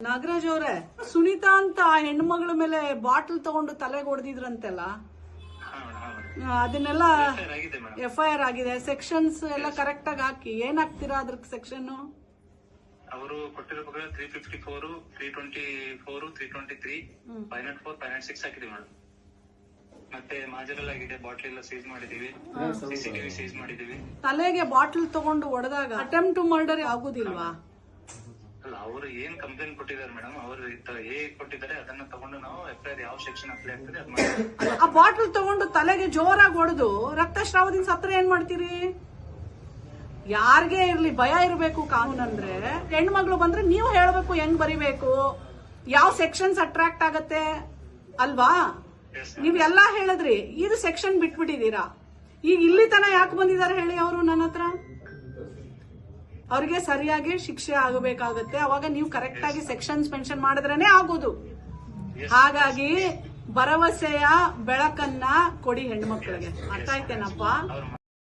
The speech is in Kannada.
ನಾಗರಾಜ್ ಅವ್ರೆ, ಸುನೀತಾ ಅಂತ ಆ ಹೆಣ್ಮಗಳ ಮೇಲೆ ಬಾಟಲ್ ತಗೊಂಡು ತಲೆಗೆ ಹೊಡೆದಿದ್ರಂತೆಲ್ಲ, ಅದನ್ನೆಲ್ಲ FIR ಆಗಿದೆ. ಸೆಕ್ಷನ್ಸ್ ಎಲ್ಲ ಕರೆಕ್ಟ್ ಆಗಿ ಹಾಕಿ ಏನ್ ಹಾಕ್ತೀರಾ ಅದ್ರ ಸೆಕ್ಷನ್? ಅವರು ಕೊಟ್ಟಿರೋ ಪ್ರಕಾರ 354, 324, 323, 504, 506 ಹಾಕಿದೀವಿ ಮೇಡಮ್. ಮತ್ತೆ ಮಾಜರಲ್ ಆಗಿದೆ, ಬಾಟ್ಲ್ ಎಲ್ಲ ಸೀಸ್ ಮಾಡಿದೀವಿ, CCTV ಸೀಸ್ ಮಾಡಿದೀವಿ. ತಲೆಗೆ ಬಾಟಲ್ ತಗೊಂಡು ಹೊಡೆದಾಗ ಅಟೆಂಪ್ಟ್ ಟು ಮರ್ಡರ್ ಆಗುದಿಲ್ವಾ? ಅಲ್ಲ, ಅವರು ಏನ್ ಕಂಪ್ಲೇಂಟ್ ಕೊಟ್ಟಿದ್ದಾರೆ ಮೇಡಮ್, ಅವರು ಹೇಗೆ ಕೊಟ್ಟಿದ್ದಾರೆ ಅದನ್ನ ತಗೊಂಡು ನಾವು FIR ಯಾವ ಸೆಕ್ಷನ್ ಅಪ್ಲೈ ಆಗ್ತದೆ ಅದು ಮಾಡ್ತೀವಿ. ಆ ಬಾಟಲ್ ತಗೊಂಡು ತಲೆಗೆ ಜೋರಾಗಿ ಹೊಡೆದು ರಕ್ತಸ್ರಾವದಿಂದ ಸತ್ರ ಏನ್ ಮಾಡ್ತೀರಿ? ಯಾರಿಗೆ ಇರ್ಲಿ ಭಯ ಇರಬೇಕು ಕಾನೂನು ಅಂದ್ರೆ. ಹೆಣ್ಮಕ್ಳು ಬಂದ್ರೆ ನೀವು ಹೇಳ್ಬೇಕು ಹೆಂಗ್ ಬರಿಬೇಕು, ಯಾವ ಸೆಕ್ಷನ್ಸ್ ಅಟ್ರಾಕ್ಟ್ ಆಗತ್ತೆ ಅಲ್ವಾ? ನೀವ್ ಎಲ್ಲಾ ಹೇಳಿದ್ರಿ, ಇದು ಸೆಕ್ಷನ್ ಬಿಟ್ಬಿಟ್ಟಿದೀರಾ. ಈಗ ಇಲ್ಲಿ ತನ ಯಾಕೆ ಬಂದಿದ್ದಾರೆ ಹೇಳಿ ಅವರು ನನ್ನ ಹತ್ರ? ಅವ್ರಿಗೆ ಸರಿಯಾಗಿ ಶಿಕ್ಷೆ ಆಗಬೇಕಾಗತ್ತೆ. ಅವಾಗ ನೀವು ಕರೆಕ್ಟ್ ಆಗಿ ಸೆಕ್ಷನ್ಸ್ ಮೆನ್ಷನ್ ಮಾಡಿದ್ರೇನೆ ಆಗೋದು. ಹಾಗಾಗಿ ಭರವಸೆಯ ಬೆಳಕನ್ನ ಕೊಡಿ ಹೆಣ್ಮಕ್ಳಿಗೆ. ಅರ್ಥ ಆಯ್ತೇನಪ್ಪ?